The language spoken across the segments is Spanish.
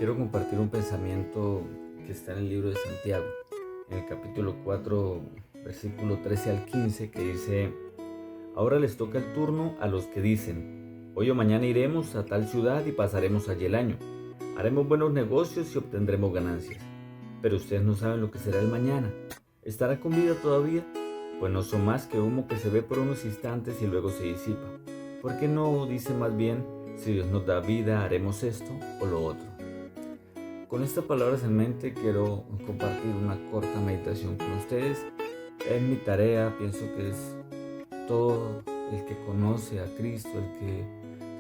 Quiero compartir un pensamiento que está en el libro de Santiago, en el capítulo 4, versículo 13 al 15, que dice: Ahora les toca el turno a los que dicen: hoy o mañana iremos a tal ciudad y pasaremos allí el año. Haremos buenos negocios y obtendremos ganancias. Pero ustedes no saben lo que será el mañana. ¿Estará con vida todavía? Pues no son más que humo que se ve por unos instantes y luego se disipa. ¿Por qué no dice más bien: si Dios nos da vida, haremos esto o lo otro? Con estas palabras en mente quiero compartir una corta meditación con ustedes. Es mi tarea, pienso que es todo el que conoce a Cristo, el que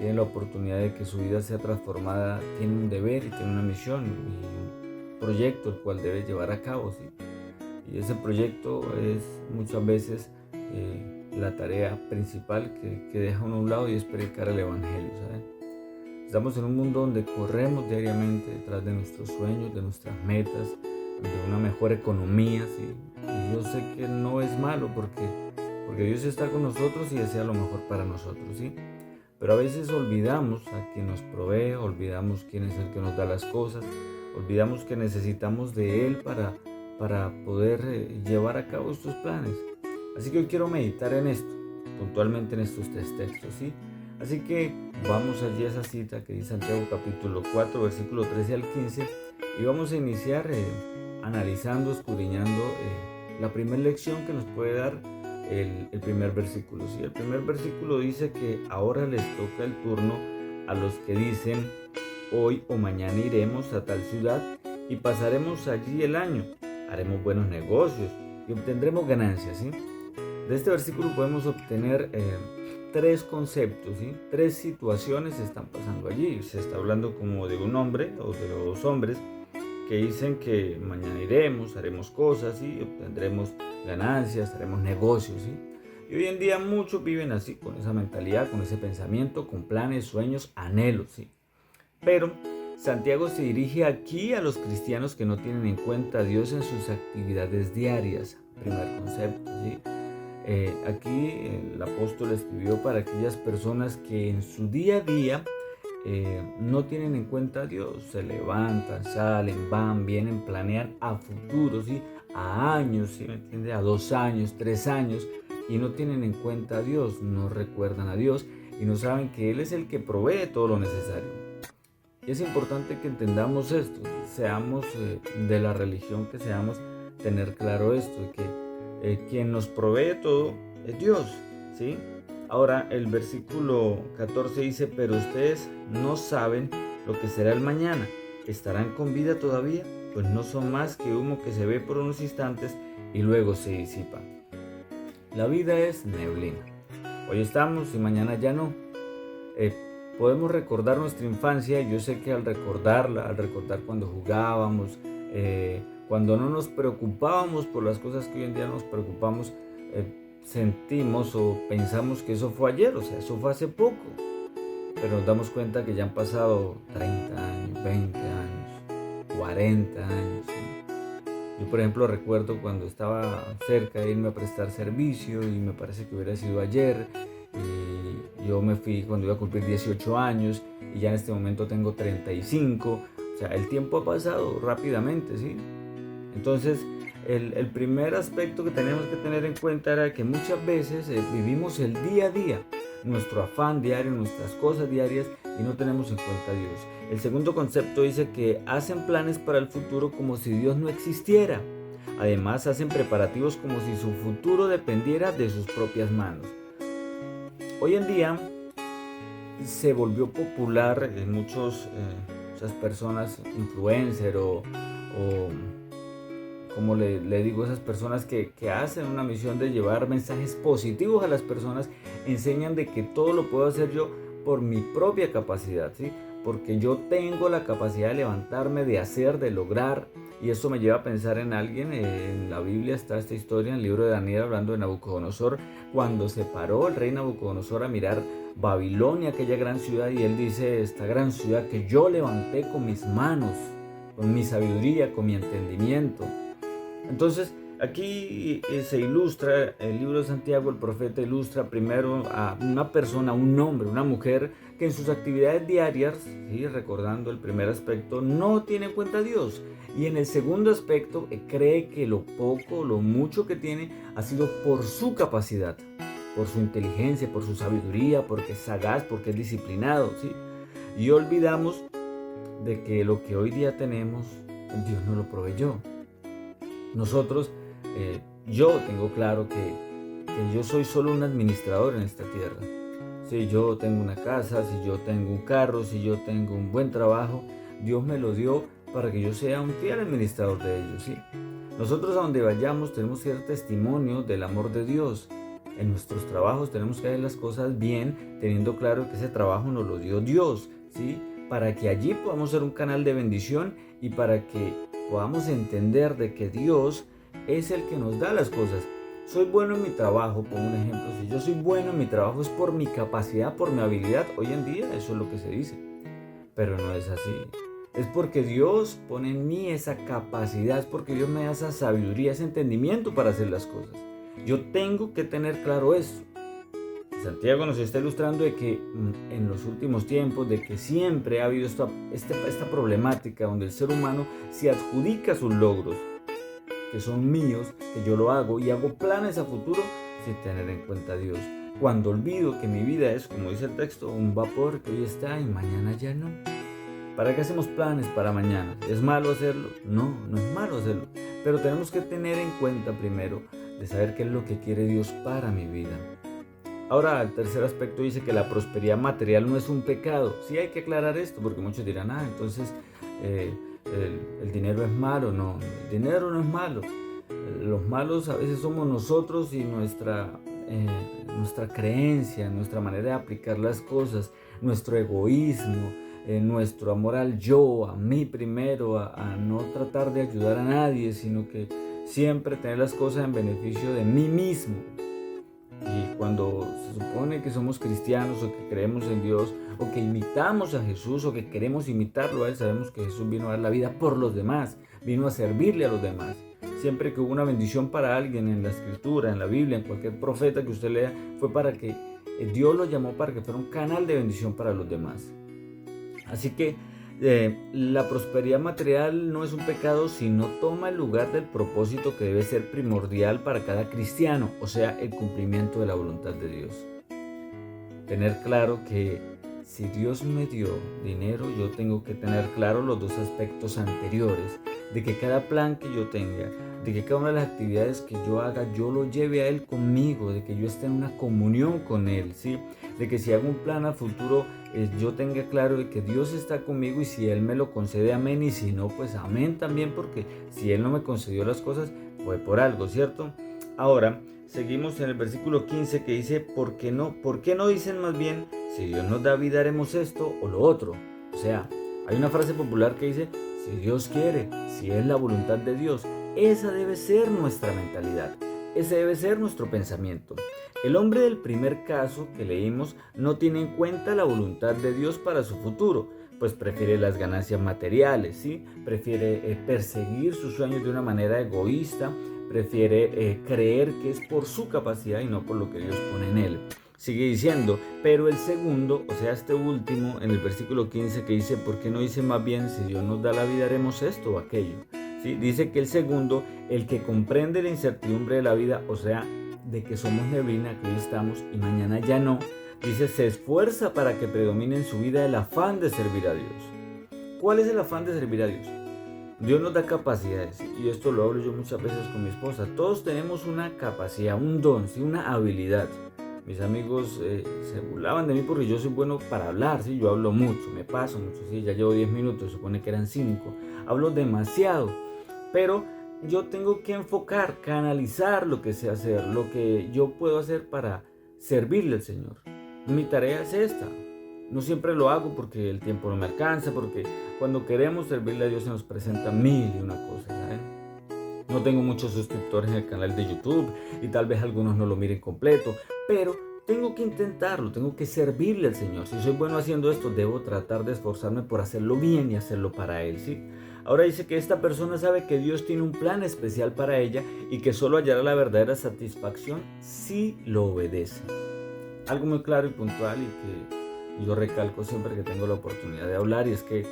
tiene la oportunidad de que su vida sea transformada, tiene un deber y tiene una misión y un proyecto el cual debe llevar a cabo, ¿sí? Y ese proyecto es muchas veces la tarea principal que deja uno a un lado, y es predicar el Evangelio, ¿saben? Estamos en un mundo donde corremos diariamente detrás de nuestros sueños, de nuestras metas, de una mejor economía, ¿sí? Y yo sé que no es malo porque Dios está con nosotros y desea lo mejor para nosotros, ¿sí? Pero a veces olvidamos a quien nos provee, olvidamos quién es el que nos da las cosas, olvidamos que necesitamos de Él para poder llevar a cabo estos planes. Así que hoy quiero meditar en esto, puntualmente en estos tres textos, ¿sí? Así que vamos allí a esa cita que dice Santiago capítulo 4, versículo 13 al 15, y vamos a iniciar analizando, escudriñando la primera lección que nos puede dar el primer versículo. ¿Sí? El primer versículo dice que ahora les toca el turno a los que dicen: hoy o mañana iremos a tal ciudad y pasaremos allí el año, haremos buenos negocios y obtendremos ganancias. ¿Sí? De este versículo podemos obtener tres conceptos, ¿sí? Tres situaciones se están pasando allí. Se está hablando como de un hombre o de dos hombres que dicen que mañana iremos, haremos cosas y obtendremos ganancias, haremos negocios, ¿sí? Y hoy en día muchos viven así, con esa mentalidad, con ese pensamiento, con planes, sueños, anhelos, ¿sí? Pero Santiago se dirige aquí a los cristianos que no tienen en cuenta a Dios en sus actividades diarias. Primer concepto, ¿sí? Aquí el apóstol escribió para aquellas personas que en su día a día no tienen en cuenta a Dios. Se levantan, salen, van, vienen, planean a futuro, ¿sí? A años, ¿sí? ¿Me entiende? A 2 años, 3 años, y no tienen en cuenta a Dios, no recuerdan a Dios y no saben que Él es el que provee todo lo necesario. Y es importante que entendamos esto, seamos de la religión que seamos, tener claro esto, que quien nos provee todo es Dios, ¿sí? Ahora el versículo 14 dice: pero ustedes no saben lo que será el mañana. ¿Estarán con vida todavía? Pues no son más que humo que se ve por unos instantes y luego se disipa. La vida es neblina. Hoy estamos y mañana ya no. Podemos recordar nuestra infancia, y yo sé que al recordarla, al recordar cuando jugábamos, cuando no nos preocupábamos por las cosas que hoy en día nos preocupamos, sentimos o pensamos que eso fue ayer, o sea, eso fue hace poco. Pero nos damos cuenta que ya han pasado 30 años, 20 años, 40 años. ¿Sí? Yo, por ejemplo, recuerdo cuando estaba cerca de irme a prestar servicio, y me parece que hubiera sido ayer. Y yo me fui cuando iba a cumplir 18 años y ya en este momento tengo 35. O sea, el tiempo ha pasado rápidamente, ¿sí? Entonces, el primer aspecto que tenemos que tener en cuenta era que muchas veces vivimos el día a día, nuestro afán diario, nuestras cosas diarias, y no tenemos en cuenta a Dios. El segundo concepto dice que hacen planes para el futuro como si Dios no existiera. Además, hacen preparativos como si su futuro dependiera de sus propias manos. Hoy en día se volvió popular en muchas personas, influencer o como le digo, esas personas que hacen una misión de llevar mensajes positivos a las personas, enseñan de que todo lo puedo hacer yo por mi propia capacidad, ¿sí? Porque yo tengo la capacidad de levantarme, de hacer, de lograr. Y eso me lleva a pensar en alguien. En la Biblia está esta historia, en el libro de Daniel, hablando de Nabucodonosor, cuando se paró el rey Nabucodonosor a mirar Babilonia, aquella gran ciudad, y él dice: esta gran ciudad que yo levanté con mis manos, con mi sabiduría, con mi entendimiento. Entonces, Aquí se ilustra, el libro de Santiago, el profeta ilustra primero a una persona, un hombre, una mujer que en sus actividades diarias, ¿sí? Recordando el primer aspecto, no tiene en cuenta a Dios. Y en el segundo aspecto, cree que lo poco, lo mucho que tiene ha sido por su capacidad, por su inteligencia, por su sabiduría, porque es sagaz, porque es disciplinado, ¿sí? Y olvidamos de que lo que hoy día tenemos, Dios nos lo proveyó. Nosotros, yo tengo claro que yo soy solo un administrador en esta tierra. Si yo tengo una casa, si yo tengo un carro, si yo tengo un buen trabajo, Dios me lo dio para que yo sea un fiel administrador de ellos, ¿sí? Nosotros a donde vayamos tenemos que dar testimonio del amor de Dios. En nuestros trabajos tenemos que hacer las cosas bien, teniendo claro que ese trabajo nos lo dio Dios, ¿sí? Para que allí podamos ser un canal de bendición y para que podamos entender de que Dios es el que nos da las cosas. Soy bueno en mi trabajo, pongo un ejemplo. Si yo soy bueno en mi trabajo es por mi capacidad, por mi habilidad. Hoy en día eso es lo que se dice, pero no es así. Es porque Dios pone en mí esa capacidad, es porque Dios me da esa sabiduría, ese entendimiento para hacer las cosas. Yo tengo que tener claro eso. Santiago nos está ilustrando de que en los últimos tiempos, de que siempre ha habido esta problemática donde el ser humano se adjudica sus logros, que son míos, que yo lo hago y hago planes a futuro sin tener en cuenta a Dios. Cuando olvido que mi vida es, como dice el texto, un vapor que hoy está y mañana ya no. ¿Para qué hacemos planes para mañana? ¿Es malo hacerlo? No, no es malo hacerlo. Pero tenemos que tener en cuenta primero de saber qué es lo que quiere Dios para mi vida. Ahora, el tercer aspecto dice que la prosperidad material no es un pecado. Sí hay que aclarar esto porque muchos dirán, entonces el dinero es malo. No, el dinero no es malo. Los malos a veces somos nosotros y nuestra creencia, nuestra manera de aplicar las cosas, nuestro egoísmo, nuestro amor al yo, a mí primero, a no tratar de ayudar a nadie, sino que siempre tener las cosas en beneficio de mí mismo. Y cuando se supone que somos cristianos o que creemos en Dios o que imitamos a Jesús o que queremos imitarlo a Él, sabemos que Jesús vino a dar la vida por los demás, vino a servirle a los demás. Siempre que hubo una bendición para alguien en la Escritura, en la Biblia, en cualquier profeta que usted lea, fue para que Dios lo llamó para que fuera un canal de bendición para los demás. Así que la prosperidad material no es un pecado si no toma el lugar del propósito que debe ser primordial para cada cristiano, o sea, el cumplimiento de la voluntad de Dios. Tener claro que si Dios me dio dinero, yo tengo que tener claro los dos aspectos anteriores, de que cada plan que yo tenga, de que cada una de las actividades que yo haga, yo lo lleve a Él conmigo, de que yo esté en una comunión con Él, ¿sí? De que si hago un plan a futuro, yo tenga claro de que Dios está conmigo y si Él me lo concede, amén, y si no, pues amén también, porque si Él no me concedió las cosas, fue por algo, ¿cierto? Ahora, seguimos en el versículo 15 que dice, ¿por qué no dicen más bien, si Dios nos da vida haremos esto o lo otro? O sea, hay una frase popular que dice, si Dios quiere, si es la voluntad de Dios. Esa debe ser nuestra mentalidad, ese debe ser nuestro pensamiento. El hombre del primer caso que leímos no tiene en cuenta la voluntad de Dios para su futuro, pues prefiere las ganancias materiales, ¿sí? Prefiere perseguir sus sueños de una manera egoísta, prefiere creer que es por su capacidad y no por lo que Dios pone en él. Sigue diciendo, pero el segundo, o sea, este último, en el versículo 15 que dice, ¿por qué no dice más bien, si Dios nos da la vida haremos esto o aquello? ¿Sí? Dice que el segundo, el que comprende la incertidumbre de la vida, o sea, de que somos neblina, que hoy estamos y mañana ya no, dice, se esfuerza para que predomine en su vida el afán de servir a Dios. ¿Cuál es el afán de servir a Dios? Dios nos da capacidades y esto lo hablo yo muchas veces con mi esposa. Todos tenemos una capacidad, un don, ¿sí? Una habilidad. Mis amigos se burlaban de mí porque yo soy bueno para hablar, ¿sí? Yo hablo mucho, me paso mucho, ¿sí? Ya llevo 10 minutos, supone que eran 5. Hablo demasiado, pero yo tengo que enfocar, canalizar lo que sé hacer, lo que yo puedo hacer para servirle al Señor. Mi tarea es esta. No siempre lo hago porque el tiempo no me alcanza, porque cuando queremos servirle a Dios se nos presenta mil y una cosas, ¿saben? No tengo muchos suscriptores en el canal de YouTube y tal vez algunos no lo miren completo, pero tengo que intentarlo, tengo que servirle al Señor. Si soy bueno haciendo esto, debo tratar de esforzarme por hacerlo bien y hacerlo para Él, ¿sí? Ahora dice que esta persona sabe que Dios tiene un plan especial para ella y que solo hallará la verdadera satisfacción si lo obedece. Algo muy claro y puntual y que yo recalco siempre que tengo la oportunidad de hablar, y es que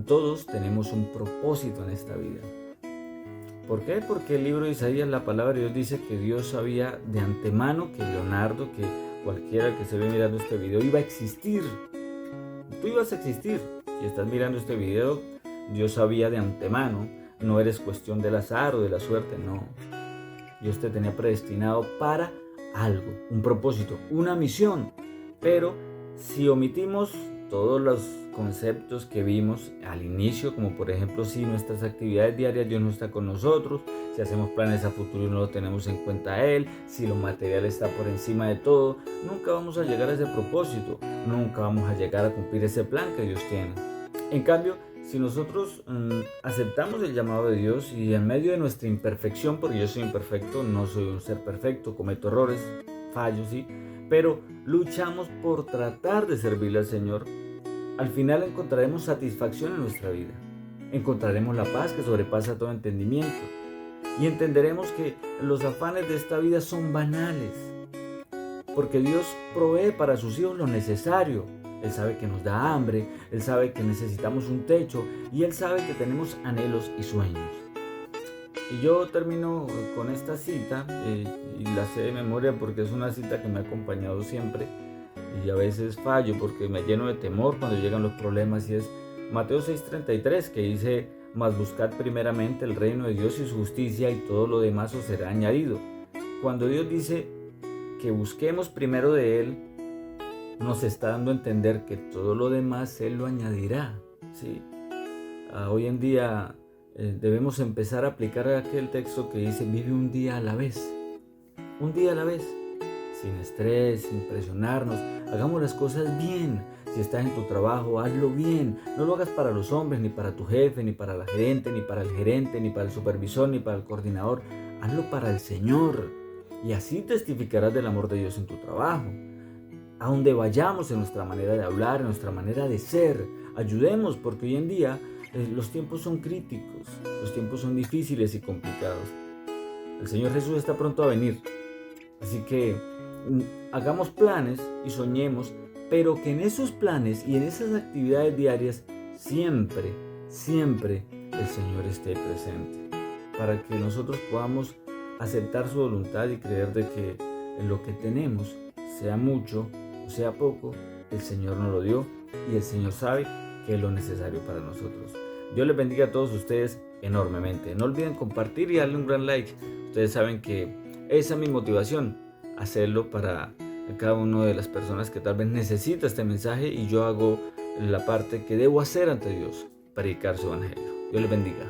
todos tenemos un propósito en esta vida. ¿Por qué? Porque el libro de Isaías, la palabra de Dios dice que Dios sabía de antemano que Leonardo, que cualquiera que se ve mirando este video iba a existir. Tú ibas a existir. Si estás mirando este video, Dios sabía de antemano. No eres cuestión del azar o de la suerte, no. Dios te tenía predestinado para algo, un propósito, una misión. Pero si omitimos todos los conceptos que vimos al inicio, como por ejemplo si nuestras actividades diarias Dios no está con nosotros, si hacemos planes a futuro y no lo tenemos en cuenta a Él, si lo material está por encima de todo, nunca vamos a llegar a ese propósito, nunca vamos a llegar a cumplir ese plan que Dios tiene. En cambio, si nosotros aceptamos el llamado de Dios y en medio de nuestra imperfección, porque yo soy imperfecto, no soy un ser perfecto, cometo errores, fallos, sí, pero luchamos por tratar de servirle al Señor, al final encontraremos satisfacción en nuestra vida. Encontraremos la paz que sobrepasa todo entendimiento. Y entenderemos que los afanes de esta vida son banales. Porque Dios provee para sus hijos lo necesario. Él sabe que nos da hambre, Él sabe que necesitamos un techo y Él sabe que tenemos anhelos y sueños. Y yo termino con esta cita, y la sé de memoria porque es una cita que me ha acompañado siempre. Y a veces fallo porque me lleno de temor cuando llegan los problemas, y es Mateo 6:33, que dice: mas buscad primeramente el reino de Dios y su justicia, y todo lo demás os será añadido. Cuando Dios dice que busquemos primero de Él, nos está dando a entender que todo lo demás Él lo añadirá, ¿sí? Hoy en día debemos empezar a aplicar aquel texto que dice: vive un día a la vez, un día a la vez. Sin estrés, sin presionarnos, hagamos las cosas bien. Si estás en tu trabajo, hazlo bien. No lo hagas para los hombres, ni para tu jefe, ni para la gerente, ni para el gerente, ni para el supervisor, ni para el coordinador. Hazlo para el Señor. Y así testificarás del amor de Dios en tu trabajo. A donde vayamos, en nuestra manera de hablar, en nuestra manera de ser, ayudemos, porque hoy en día los tiempos son críticos, los tiempos son difíciles y complicados. El Señor Jesús está pronto a venir. Así que hagamos planes y soñemos, pero que en esos planes y en esas actividades diarias siempre el Señor esté presente, para que nosotros podamos aceptar su voluntad y creer de que en lo que tenemos, sea mucho o sea poco, el Señor nos lo dio y el Señor sabe que es lo necesario para nosotros. Dios les bendiga a todos ustedes enormemente. No olviden compartir y darle un gran like. Ustedes saben que esa es mi motivación, hacerlo para cada una de las personas que tal vez necesita este mensaje, y yo hago la parte que debo hacer ante Dios, predicar su evangelio. Dios les bendiga.